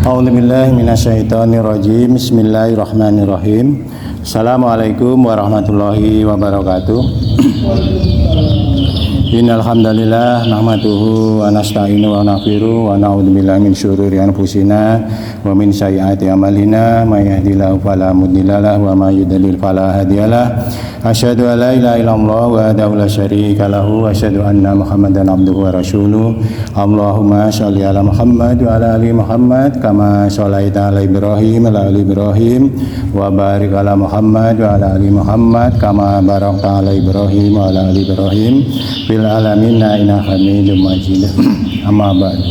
A'udzubillahi minasyaitonirrajim. Bismillahirrahmanirrahim. Assalamualaikum warahmatullahi wabarakatuh. Innal hamdalillah nahmaduhu wa nasta'inu wa naghfiru wa na'udzubillahi min syururi anfusina wa min sayyiati a'malina may yahdihillahu fala mudhillalah wa may yudhlil fala hadiyalah. Asyhadu an la ilaha illallah wahdahu la syarika lahu wa asyhadu anna Muhammadan abduhu wa rasuluh. Allahumma shalli ala Muhammad wa ala ali Muhammad kama shallaita ala Ibrahim wa ala ali Ibrahim wa barik ala Muhammad wa ala ali Muhammad kama barakta ala Ibrahim wa ala ali Ibrahim fil alamin innaka Hamidum Majid. Amma ba'du.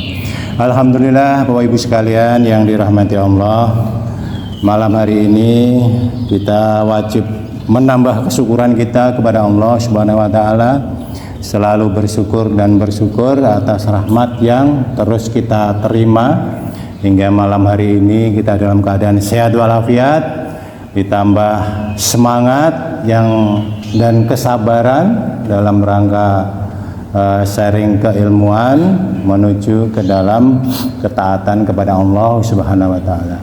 Alhamdulillah Bapak Ibu sekalian yang dirahmati Allah, malam hari ini kita wajib menambah kesyukuran kita kepada Allah Subhanahu wa taala, selalu bersyukur dan bersyukur atas rahmat yang terus kita terima hingga malam hari ini kita dalam keadaan sehat walafiat, ditambah semangat dan kesabaran dalam rangka sharing keilmuan menuju ke dalam ketaatan kepada Allah Subhanahu wa taala.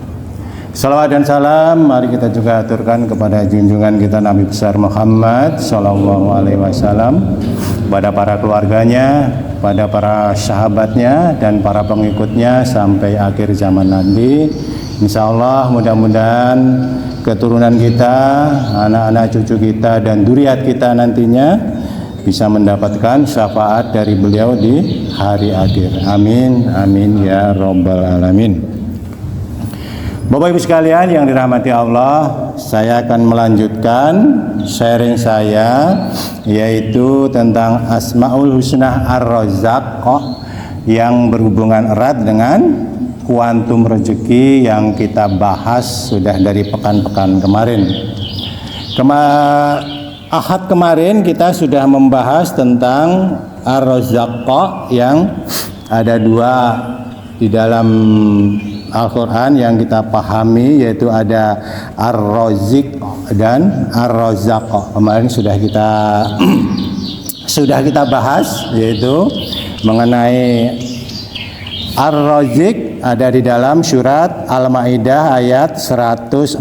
Salawat dan salam mari kita juga aturkan kepada junjungan kita Nabi besar Muhammad sallallahu alaihi wasallam, pada para keluarganya, pada para sahabatnya dan para pengikutnya sampai akhir zaman nanti. Insyaallah mudah-mudahan keturunan kita, anak-anak cucu kita dan dzuriat kita nantinya bisa mendapatkan syafaat dari beliau di hari akhir. Amin amin ya rabbal alamin. Bapak Ibu sekalian yang dirahmati Allah, saya akan melanjutkan sharing saya, yaitu tentang Asmaul Husna Ar-Razzaq yang berhubungan erat dengan kuantum rezeki yang kita bahas sudah dari pekan-pekan kemarin. Ahad kemarin kita sudah membahas tentang Ar-Razzaq yang ada dua di dalam Al-Quran yang kita pahami, yaitu ada Ar-Razik dan Ar-Razzaq. Kemarin sudah kita bahas, yaitu mengenai Ar-Razik ada di dalam surat Al-Maidah ayat 114.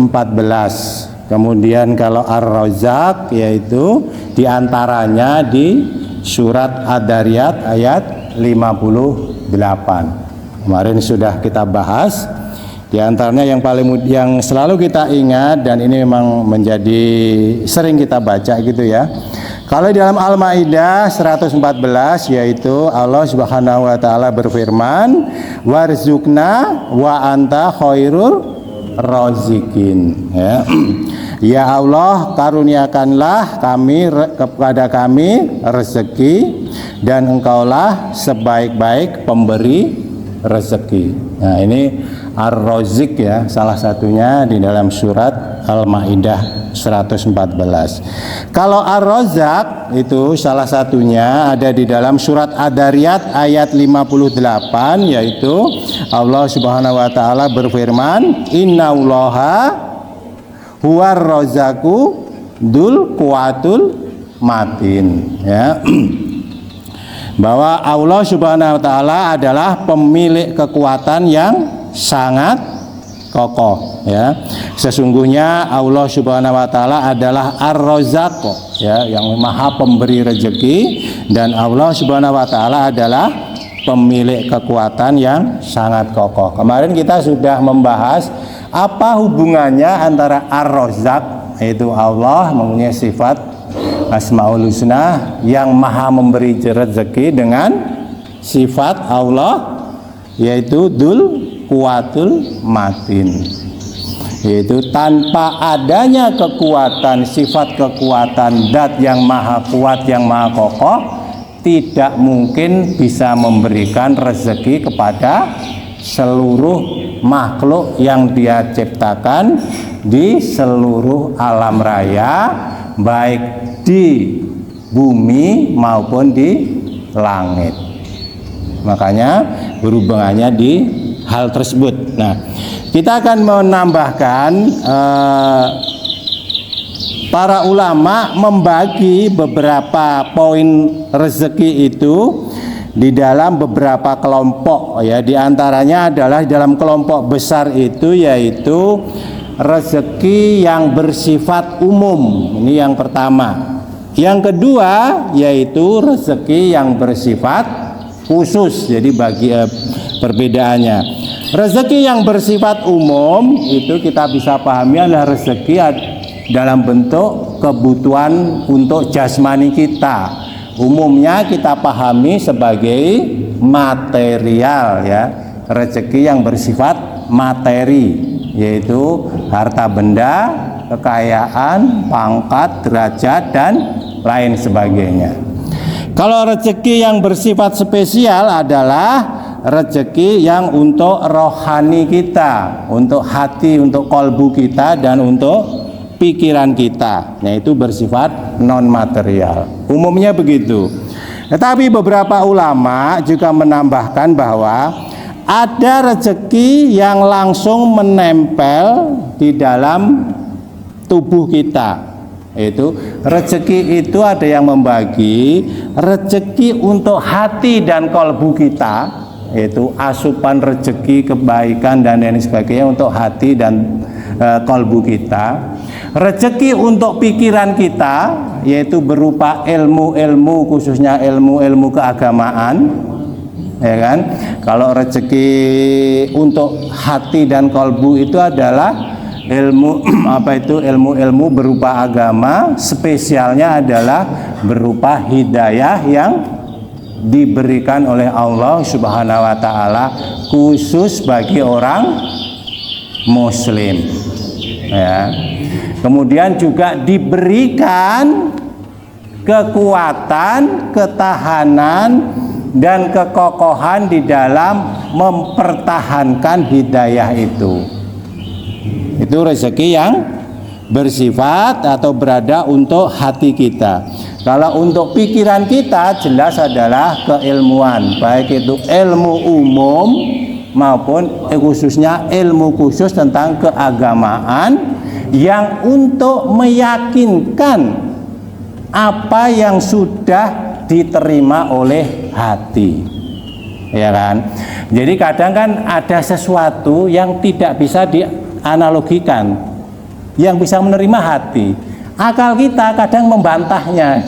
Kemudian kalau Ar-Razzaq yaitu diantaranya di surat Ad-Dariyat ayat 58. Kemarin sudah kita bahas, di antaranya yang selalu kita ingat dan ini memang menjadi sering kita baca gitu ya. Kalau di dalam Al-Maidah 114 yaitu Allah Subhanahu wa taala berfirman, "Warzuqna wa anta khairur razikin." Ya. Ya Allah, karuniakanlah kepada kami rezeki dan Engkaulah sebaik-baik pemberi rezeki. Nah, ini Ar-Razik ya, salah satunya di dalam surat Al-Maidah 114. Kalau Ar-Razzaq itu salah satunya ada di dalam surat Ad-Dariyat ayat 58, yaitu Allah Subhanahu wa taala berfirman, "Innallaha huwar razzaqu dzul quwwatul matin." Ya. Bahwa Allah Subhanahu wa taala adalah pemilik kekuatan yang sangat kokoh ya. Sesungguhnya Allah Subhanahu wa taala adalah Ar-Razzaq ya, yang Maha pemberi rezeki, dan Allah Subhanahu wa taala adalah pemilik kekuatan yang sangat kokoh. Kemarin kita sudah membahas apa hubungannya antara Ar-Razzaq, yaitu Allah mempunyai sifat Asmaul Husna yang maha memberi rezeki, dengan sifat Allah yaitu Dzul Quwwatul Matin, yaitu tanpa adanya kekuatan, sifat kekuatan zat yang maha kuat, yang maha kokoh, tidak mungkin bisa memberikan rezeki kepada seluruh makhluk yang Dia ciptakan di seluruh alam raya, baik di bumi maupun di langit. Makanya berhubungannya di hal tersebut. Nah, kita akan menambahkan para ulama membagi beberapa poin rezeki itu di dalam beberapa kelompok ya, di antaranya adalah dalam kelompok besar itu yaitu rezeki yang bersifat umum. Ini yang pertama. Yang kedua yaitu rezeki yang bersifat khusus. Jadi bagi perbedaannya. Rezeki yang bersifat umum itu kita bisa pahami adalah rezeki dalam bentuk kebutuhan untuk jasmani kita. Umumnya kita pahami sebagai material ya, rezeki yang bersifat materi, yaitu harta benda, kekayaan, pangkat, derajat, dan lain sebagainya. Kalau rezeki yang bersifat spesial adalah rezeki yang untuk rohani kita, untuk hati, untuk kolbu kita, dan untuk pikiran kita, yaitu bersifat non material. Umumnya begitu. Tetapi beberapa ulama juga menambahkan bahwa ada rezeki yang langsung menempel di dalam tubuh kita. Itu rezeki itu ada yang membagi rezeki untuk hati dan kolbu kita, yaitu asupan rezeki kebaikan dan lain sebagainya untuk hati dan kolbu kita. Rezeki untuk pikiran kita yaitu berupa ilmu-ilmu, khususnya ilmu-ilmu keagamaan, ya kan? Kalau rezeki untuk hati dan kolbu itu adalah ilmu ilmu-ilmu berupa agama, spesialnya adalah berupa hidayah yang diberikan oleh Allah Subhanahu wa taala khusus bagi orang muslim. Ya. Kemudian juga diberikan kekuatan, ketahanan, dan kekokohan di dalam mempertahankan hidayah itu. Itu rezeki yang bersifat atau berada untuk hati kita. Kalau untuk pikiran kita jelas adalah keilmuan, baik itu ilmu umum maupun khususnya ilmu khusus tentang keagamaan yang untuk meyakinkan apa yang sudah diterima oleh hati, ya kan? Jadi kadang kan ada sesuatu yang tidak bisa dianalogikan, yang bisa menerima hati. Akal kita kadang membantahnya.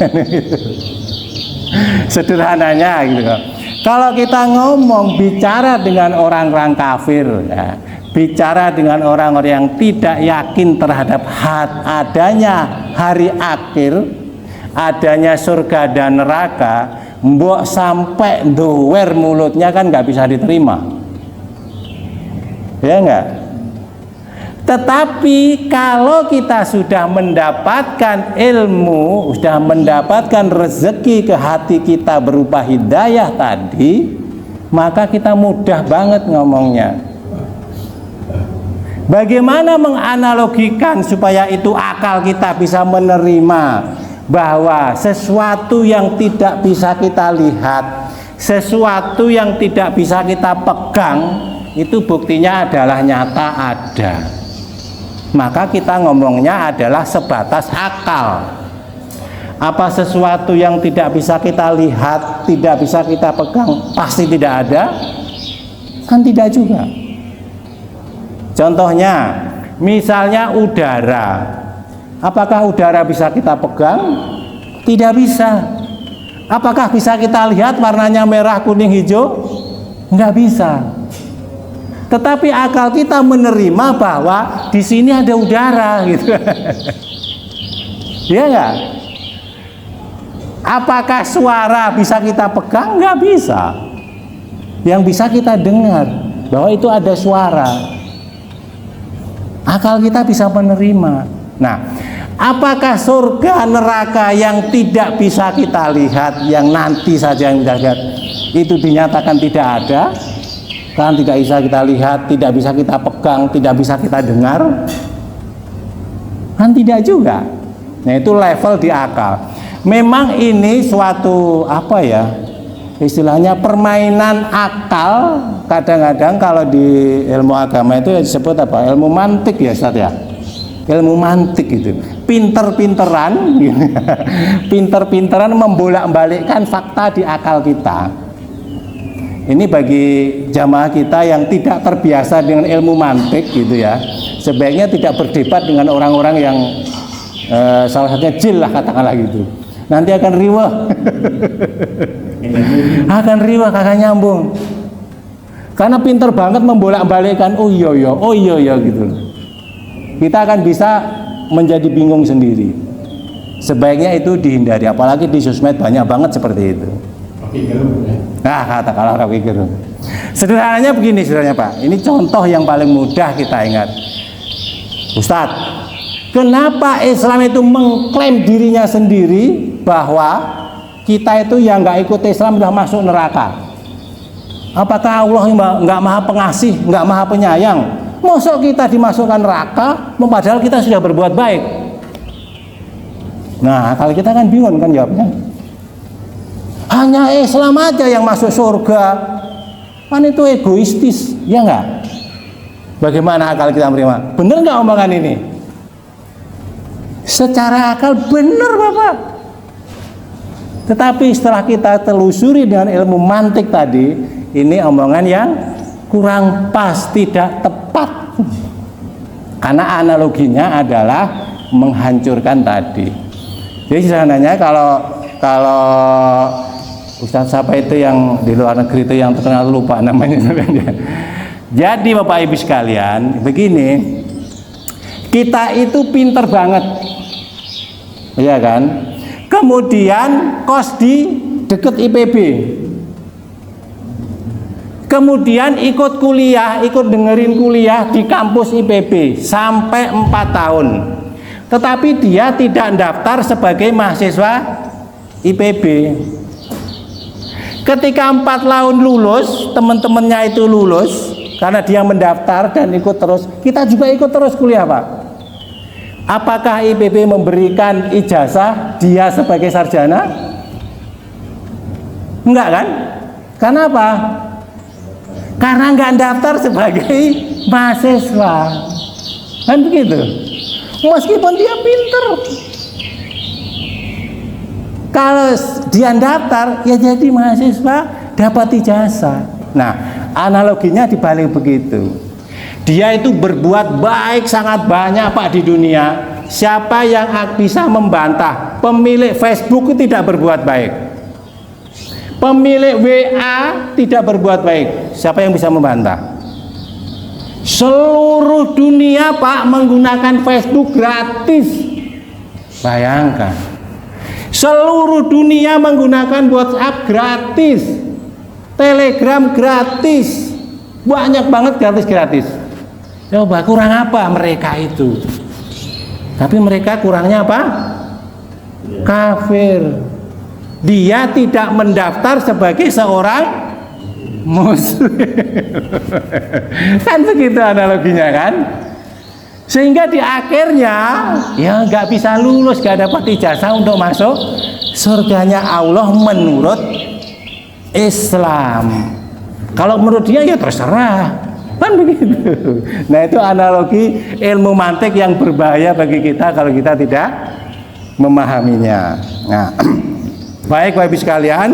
Sederhananya gitu. Kalau kita ngomong bicara dengan orang-orang kafir, ya, bicara dengan orang-orang yang tidak yakin terhadap adanya hari akhir, adanya surga dan neraka, mbok sampai dower mulutnya kan nggak bisa diterima, ya enggak? Tetapi kalau kita sudah mendapatkan ilmu, sudah mendapatkan rezeki ke hati kita berupa hidayah tadi, maka kita mudah banget ngomongnya. Bagaimana menganalogikan supaya itu akal kita bisa menerima bahwa sesuatu yang tidak bisa kita lihat, sesuatu yang tidak bisa kita pegang, itu buktinya adalah nyata ada. Maka kita ngomongnya adalah sebatas akal. Apa sesuatu yang tidak bisa kita lihat, tidak bisa kita pegang, pasti tidak ada? Kan tidak juga. Contohnya, misalnya udara. Apakah udara bisa kita pegang? Tidak bisa. Apakah bisa kita lihat warnanya merah, kuning, hijau? Enggak bisa. Tetapi akal kita menerima bahwa di sini ada udara, gitu. Iya enggak? Apakah suara bisa kita pegang? Enggak bisa. Yang bisa kita dengar bahwa itu ada suara. Akal kita bisa menerima. Nah, apakah surga neraka yang tidak bisa kita lihat, yang nanti saja yang kita lihat, itu dinyatakan tidak ada? Kan tidak bisa kita lihat, tidak bisa kita pegang, tidak bisa kita dengar? Kan tidak juga. Nah, itu level di akal. Memang ini suatu apa ya, istilahnya permainan akal. Kadang-kadang kalau di ilmu agama itu disebut apa? Ilmu mantik ya Ustaz ya. Ilmu mantik itu pinter-pinteran pinter-pinteran membolak-balikkan fakta di akal kita. ini bagi jamaah kita yang tidak terbiasa dengan ilmu mantik gitu ya, sebaiknya tidak berdebat dengan orang-orang yang salah satunya jil lah katakanlah gitu. Nanti akan riwah. Akan riwah, kagak nyambung. Karena pinter banget membolak-balikkan oh iya gitu. Kita akan bisa menjadi bingung sendiri. Sebaiknya itu dihindari, apalagi di sosmed banyak banget seperti itu. Nah, katakanlah rocky gerung. Sederhananya begini, saudara Pak. Ini contoh yang paling mudah kita ingat. Ustadz, kenapa Islam itu mengklaim dirinya sendiri bahwa kita itu yang nggak ikut Islam sudah masuk neraka? Apakah Allah nggak maha pengasih, nggak maha penyayang? Mosok kita dimasukkan neraka, padahal kita sudah berbuat baik? Nah, kalau kita kan bingung kan jawabnya. Hanya Islam aja yang masuk surga, kan itu egoistis, ya enggak? Bagaimana akal kita menerima? Benar nggak omongan ini? Secara akal benar Bapak. Tetapi setelah kita telusuri dengan ilmu mantik tadi, ini omongan yang kurang pas, tidak tepat. Karena analoginya adalah menghancurkan tadi. Jadi sederhananya kalau Ustadz siapa itu yang di luar negeri itu yang terkenal, lupa namanya. Jadi Bapak Ibu sekalian, begini, kita itu pinter banget, ya kan? Kemudian kos di deket IPB, kemudian ikut kuliah, ikut dengerin kuliah di kampus IPB sampai 4 tahun. Tetapi dia tidak daftar sebagai mahasiswa IPB. Ketika 4 tahun lulus, teman-temannya itu lulus karena dia mendaftar dan ikut terus. Kita juga ikut terus kuliah Pak. Apakah IPB memberikan ijazah dia sebagai sarjana? Enggak kan? Karena apa? Karena enggak daftar sebagai mahasiswa. Kan begitu. Meskipun dia pinter, kalau dia daftar ya jadi mahasiswa, dapat ijazah. Nah, analoginya dibalik begitu. Dia itu berbuat baik sangat banyak Pak di dunia. Siapa yang bisa membantah? Pemilik Facebook itu tidak berbuat baik, pemilik WA tidak berbuat baik. Siapa yang bisa membantah? Seluruh dunia Pak menggunakan Facebook gratis. Bayangkan, seluruh dunia menggunakan WhatsApp gratis, Telegram gratis, banyak banget gratis. Coba kurang apa mereka itu? Tapi mereka kurangnya apa? Kafir. Dia tidak mendaftar sebagai seorang Muslim. Kan begitu analoginya kan? Sehingga di akhirnya ya nggak bisa lulus, nggak dapat ijazah untuk masuk surganya Allah menurut Islam. Kalau menurut dia ya terserah, kan begitu. Nah itu analogi ilmu mantik yang berbahaya bagi kita kalau kita tidak memahaminya. Nah, baik Bapak Ibu sekalian,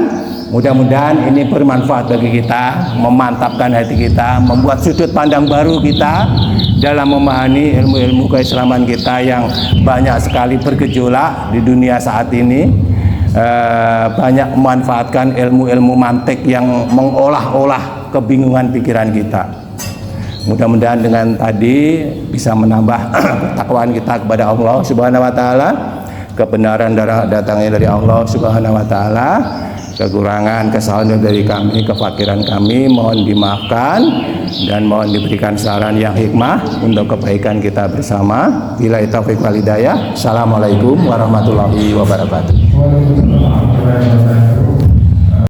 mudah-mudahan ini bermanfaat bagi kita, memantapkan hati kita, membuat sudut pandang baru kita dalam memahami ilmu-ilmu keislaman kita yang banyak sekali bergejolak di dunia saat ini. Banyak memanfaatkan ilmu-ilmu mantik yang mengolah-olah kebingungan pikiran kita. Mudah-mudahan dengan tadi bisa menambah ketakwaan kita kepada Allah Subhanahu wa taala. Kebenaran datangnya dari Allah Subhanahu wa taala. Kekurangan, kesalahan dari kami, kefakiran kami mohon dimaafkan dan mohon diberikan saran yang hikmah untuk kebaikan kita bersama. Billahi taufiq wal hidayah. Assalamualaikum warahmatullahi wabarakatuh.